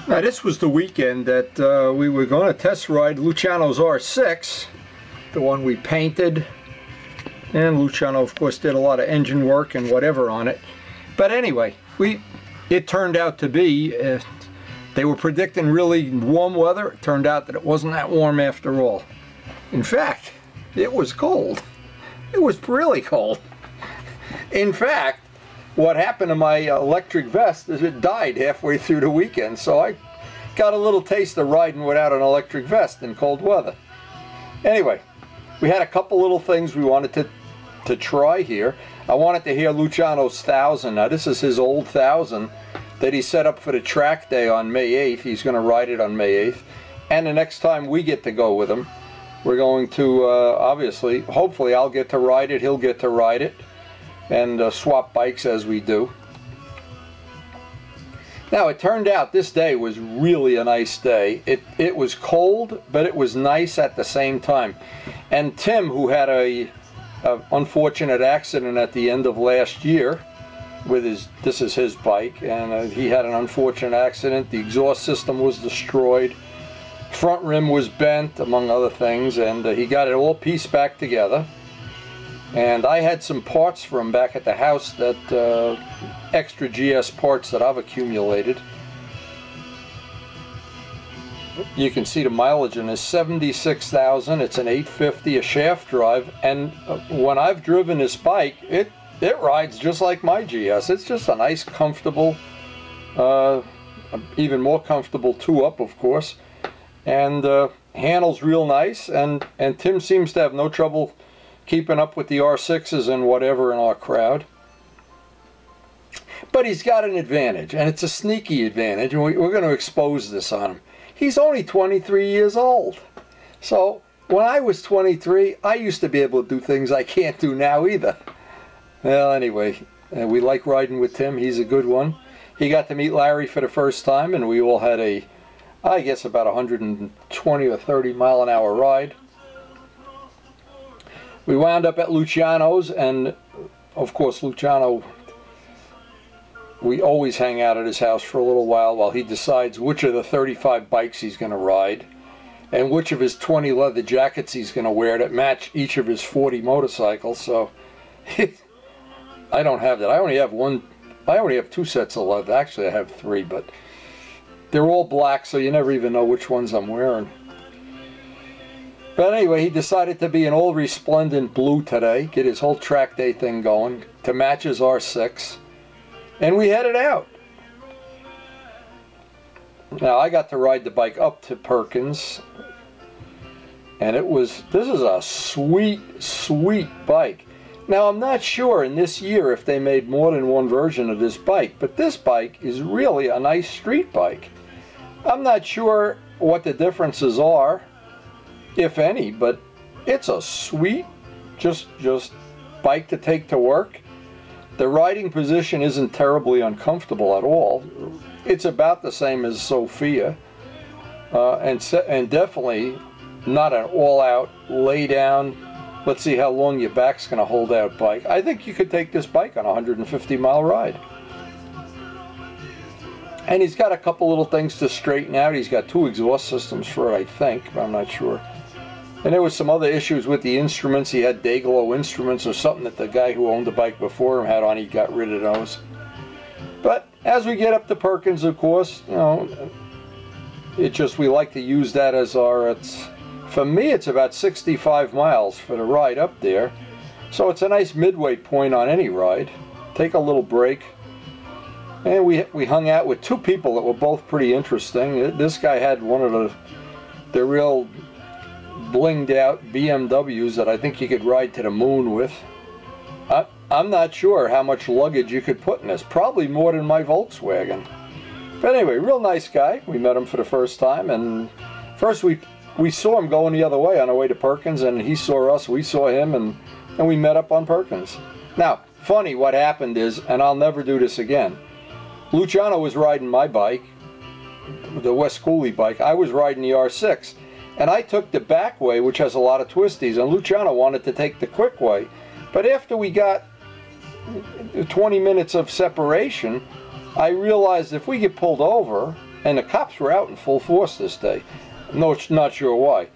Now this was the weekend that we were going to test ride Luciano's R6, the one we painted, and Luciano of course did a lot of engine work and whatever on it. But anyway, it turned out to be, they were predicting really warm weather. It turned out that it wasn't that warm after all. In fact, it was cold. It was really cold. In fact, what happened to my electric vest is it died halfway through the weekend, so I got a little taste of riding without an electric vest in cold weather. Anyway, we had a couple little things we wanted to try here. I wanted to hear Luciano's 1000. Now this is his old 1000 that he set up for the track day on May 8th. He's going to ride it on May 8th. And the next time we get to go with him, we're going to, obviously, hopefully I'll get to ride it, he'll get to ride it, and swap bikes as we do. Now it turned out this day was really a nice day. It was cold, but it was nice at the same time. And Tim, who had a unfortunate accident at the end of last year with this is his bike, and he had an unfortunate accident. The exhaust system was destroyed, front rim was bent, among other things, and he got it all pieced back together. And I had some parts for him back at the house, that extra GS parts that I've accumulated. You can see the mileage in this, 76,000. It's an 850, a shaft drive, and when I've driven this bike, it rides just like my GS. It's just a nice, comfortable, even more comfortable two-up, of course, and handles real nice. And Tim seems to have no trouble keeping up with the R6s and whatever in our crowd. But he's got an advantage, and it's a sneaky advantage, and we're going to expose this on him. He's only 23 years old. So when I was 23, I used to be able to do things I can't do now either. Well, anyway, we like riding with Tim. He's a good one. He got to meet Larry for the first time, and we all had a, I guess, about 120 or 30 mile an hour ride. We wound up at Luciano's, and of course Luciano, we always hang out at his house for a little while he decides which of the 35 bikes he's going to ride and which of his 20 leather jackets he's going to wear that match each of his 40 motorcycles. So I don't have that. I only have 2 sets of leather. Actually I have 3, but they're all black, so you never even know which ones I'm wearing. But anyway, he decided to be an all resplendent blue today, get his whole track day thing going to match his R6, and we headed out. Now I got to ride the bike up to Perkins, and this is a sweet, sweet bike. Now I'm not sure in this year if they made more than one version of this bike, but this bike is really a nice street bike. I'm not sure what the differences are, if any, but it's a sweet, just bike to take to work. The riding position isn't terribly uncomfortable at all. It's about the same as Sophia, and definitely not an all-out lay down, let's see how long your back's going to hold out bike. I think you could take this bike on a 150-mile ride. And he's got a couple little things to straighten out. He's got 2 exhaust systems for it, I think, but I'm not sure. And there was some other issues with the instruments. He had Day-Glo instruments or something that the guy who owned the bike before him had on. He got rid of those. But as we get up to Perkins, of course, you know, we like to use that as our, for me it's about 65 miles for the ride up there. So it's a nice midway point on any ride. Take a little break. And we hung out with 2 people that were both pretty interesting. This guy had one of the real blinged out BMWs that I think you could ride to the moon with. I'm not sure how much luggage you could put in this. Probably more than my Volkswagen. But anyway, real nice guy. We met him for the first time, and first we saw him going the other way on our way to Perkins, and he saw us, we saw him, and we met up on Perkins. Now, funny what happened is, and I'll never do this again, Luciano was riding my bike, the West Cooley bike. I was riding the R6. And I took the back way, which has a lot of twisties, and Luciano wanted to take the quick way. But after we got 20 minutes of separation, I realized if we get pulled over, And the cops were out in full force this day. No, not sure why.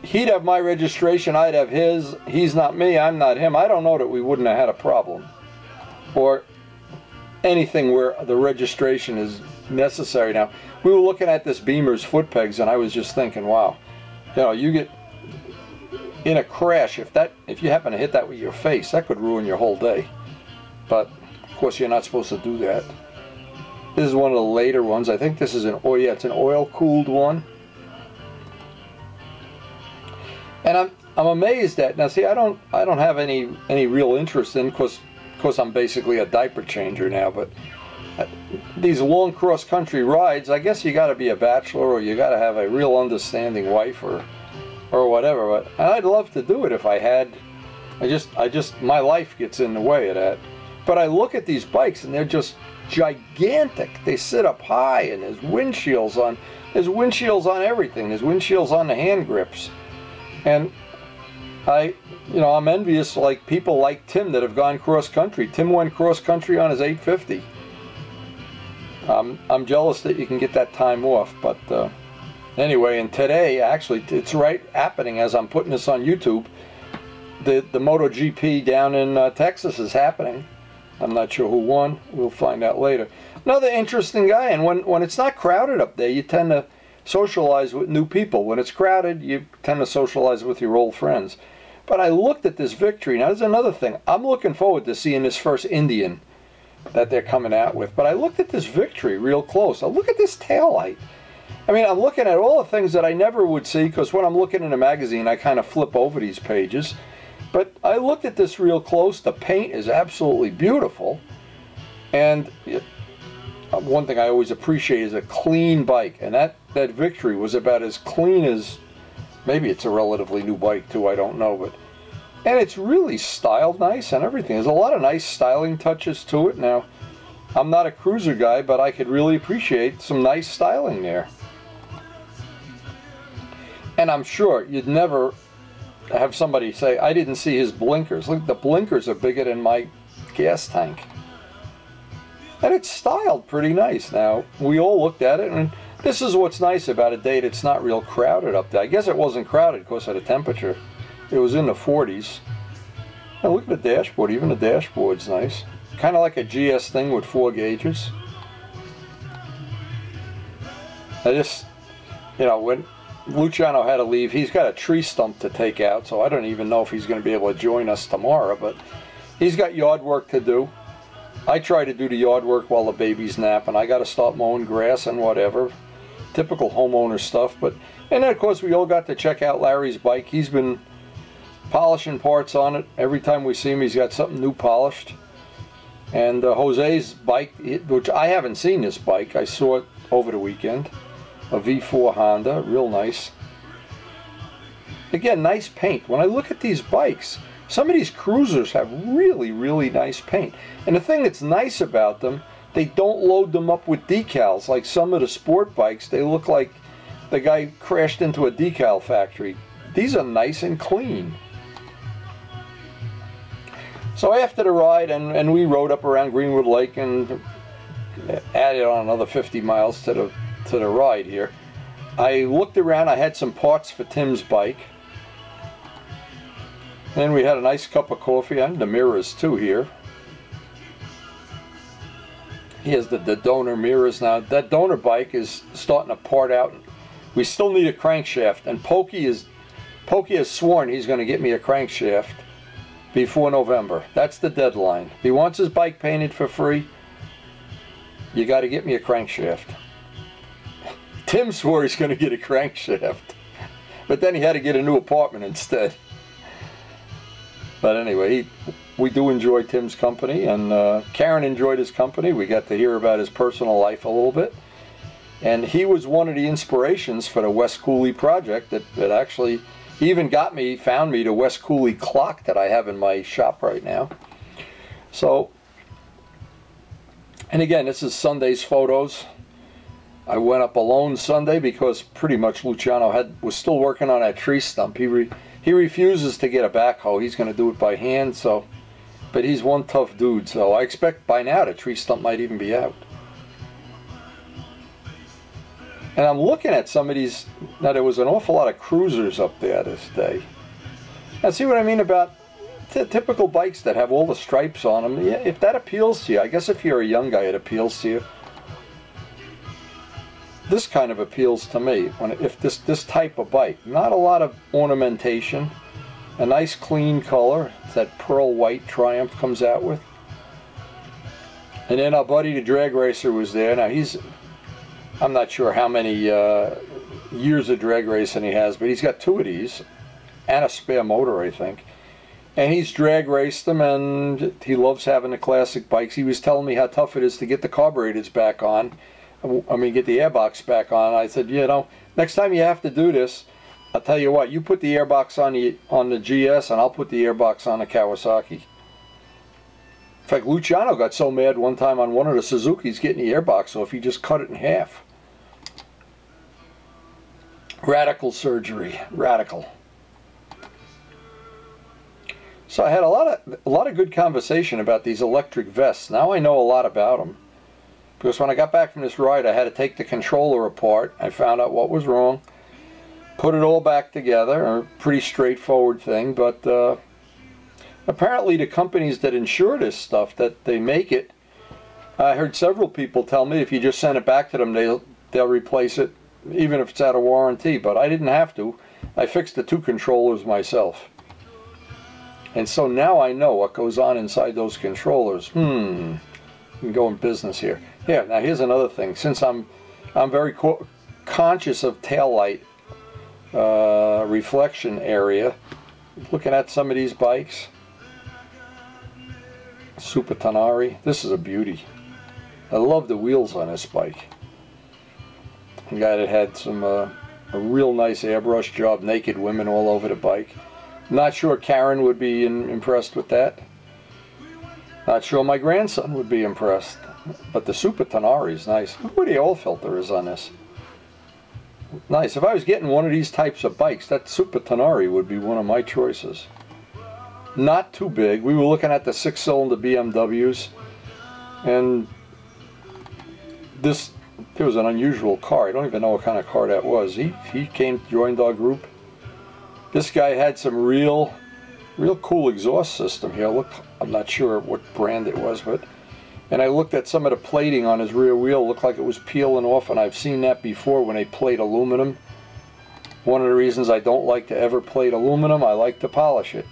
He'd have my registration, I'd have his. He's not me, I'm not him. I don't know that we wouldn't have had a problem. Or anything where the registration is necessary. Now, we were looking at this Beamer's foot pegs, and I was just thinking, wow, you know, you get in a crash, if you happen to hit that with your face, that could ruin your whole day. But of course, you're not supposed to do that. This is one of the later ones. I think this is an oil. Yeah, it's an oil-cooled one. And I'm amazed at, now see, I don't have any real interest in, because I'm basically a diaper changer now, but these long cross-country rides, I guess you got to be a bachelor, or you got to have a real understanding wife, or whatever. But I'd love to do it if I had. My life gets in the way of that. But I look at these bikes, and they're just gigantic. They sit up high, and there's windshields on everything. There's windshields on the hand grips. And I'm envious, like people like Tim that have gone cross country. Tim went cross country on his 850. I'm jealous that you can get that time off, but anyway, and today, actually, it's right happening as I'm putting this on YouTube. The MotoGP down in Texas is happening. I'm not sure who won. We'll find out later. Another interesting guy, and when it's not crowded up there, you tend to socialize with new people. When it's crowded, you tend to socialize with your old friends. But I looked at this victory. Now, there's another thing. I'm looking forward to seeing this first Indian that they're coming out with. But I looked at this victory real close. I look at this taillight. I mean, I'm looking at all the things that I never would see, because when I'm looking in a magazine, I kind of flip over these pages. But I looked at this real close. The paint is absolutely beautiful. And one thing I always appreciate is a clean bike. And that victory was about as clean as, maybe it's a relatively new bike too, I don't know. And it's really styled nice and everything. There's a lot of nice styling touches to it. Now, I'm not a cruiser guy, but I could really appreciate some nice styling there. And I'm sure you'd never have somebody say, I didn't see his blinkers. Look, the blinkers are bigger than my gas tank. And it's styled pretty nice. Now, we all looked at it, and this is what's nice about a day that's not real crowded up there. I guess it wasn't crowded because of the temperature. It was in the 40s. And look at the dashboard. Even the dashboard's nice. Kind of like a GS thing with 4 gauges. I just, when Luciano had to leave, he's got a tree stump to take out, so I don't even know if he's going to be able to join us tomorrow, but he's got yard work to do. I try to do the yard work while the baby's napping. I got to start mowing grass and whatever. Typical homeowner stuff. And then, of course, we all got to check out Larry's bike. He's been polishing parts on it. Every time we see him, he's got something new polished. And Jose's bike, which I haven't seen this bike. I saw it over the weekend. A V4 Honda, real nice. Again, nice paint. When I look at these bikes, some of these cruisers have really, really nice paint. And the thing that's nice about them, they don't load them up with decals. Like some of the sport bikes, they look like the guy crashed into a decal factory. These are nice and clean. So after the ride, and we rode up around Greenwood Lake and added on another 50 miles to the ride here. I looked around. I had some parts for Tim's bike. And we had a nice cup of coffee, and the mirrors too here. He has the donor mirrors now. That donor bike is starting to part out. We still need a crankshaft, and Pokey has sworn he's going to get me a crankshaft before November. That's the deadline. If he wants his bike painted for free, you got to get me a crankshaft. Tim swore he's going to get a crankshaft, but then he had to get a new apartment instead. But anyway, we do enjoy Tim's company, and Karen enjoyed his company. We got to hear about his personal life a little bit. And he was one of the inspirations for the West Cooley project that actually, he even found me the West Cooley clock that I have in my shop right now. So, and again, this is Sunday's photos. I went up alone Sunday because pretty much Luciano was still working on that tree stump. He refuses to get a backhoe. He's going to do it by hand. So, but he's one tough dude. So I expect by now the tree stump might even be out. And I'm looking at some of these. Now, there was an awful lot of cruisers up there this day. And see what I mean about typical bikes that have all the stripes on them? Yeah, if that appeals to you, I guess if you're a young guy, it appeals to you. This kind of appeals to me. If this type of bike, not a lot of ornamentation, a nice clean color. It's that pearl white Triumph comes out with. And then our buddy the drag racer was there. Now I'm not sure how many years of drag racing he has, but he's got 2 of these and a spare motor, I think. And he's drag raced them, and he loves having the classic bikes. He was telling me how tough it is to get the carburetors back on. I mean, get the airbox back on. I said, you know, next time you have to do this, I'll tell you what, you put the airbox on the GS, and I'll put the airbox on the Kawasaki. In fact, Luciano got so mad one time on one of the Suzukis getting the airbox off, he just cut it in half. Radical surgery. Radical. So I had a lot of good conversation about these electric vests. Now I know a lot about them. Because when I got back from this ride, I had to take the controller apart. I found out what was wrong. Put it all back together. A pretty straightforward thing. But apparently the companies that insure this stuff, that they make it, I heard several people tell me if you just send it back to them, they'll replace it, even if it's out of warranty. But I didn't have to. I fixed the 2 controllers myself. And so now I know what goes on inside those controllers. We can go in business here. Yeah, now here's another thing. Since I'm very conscious of taillight reflection area, looking at some of these bikes. Super Tonari. This is a beauty. I love the wheels on this bike. The guy that had a real nice airbrush job, naked women all over the bike. Not sure Karen would be impressed with that. Not sure my grandson would be impressed. But the Super Tonari is nice. Look where the oil filter is on this. Nice. If I was getting one of these types of bikes, that Super Tonari would be one of my choices. Not too big. We were looking at the 6-cylinder BMWs. And it was an unusual car. I don't even know what kind of car that was. He joined our group. This guy had some real cool exhaust system here. Look, I'm not sure what brand it was, and I looked at some of the plating on his rear wheel. It looked like it was peeling off, and I've seen that before when they plate aluminum. One of the reasons I don't like to ever plate aluminum, I like to polish it.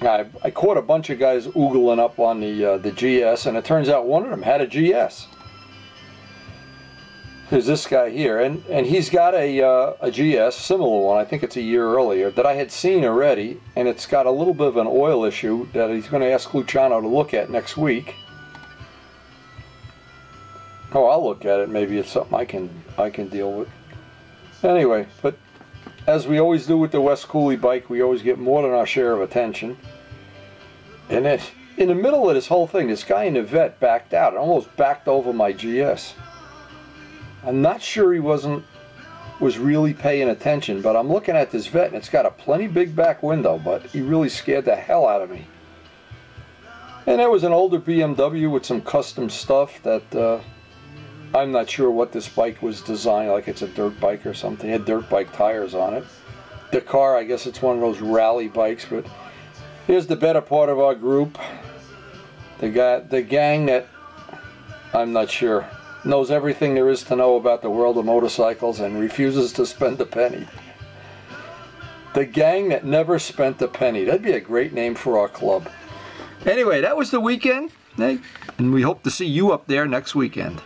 I caught a bunch of guys oogling up on the GS, and it turns out one of them had a GS. There's this guy here, and he's got a GS, similar one, I think it's a year earlier, that I had seen already, and it's got a little bit of an oil issue that he's going to ask Luciano to look at next week. Oh, I'll look at it. Maybe it's something I can deal with. Anyway, but as we always do with the West Cooley bike, we always get more than our share of attention. And then, in the middle of this whole thing, this guy in the vet backed out. It almost backed over my GS. I'm not sure he was really paying attention, but I'm looking at this vet and it's got a plenty big back window, but he really scared the hell out of me. And there was an older BMW with some custom stuff that I'm not sure what this bike was designed, like it's a dirt bike or something. It had dirt bike tires on it. The car, I guess it's one of those rally bikes, but here's the better part of our group. The gang that, I'm not sure, knows everything there is to know about the world of motorcycles and refuses to spend a penny. The gang that never spent a penny. That'd be a great name for our club. Anyway, that was the weekend, and we hope to see you up there next weekend.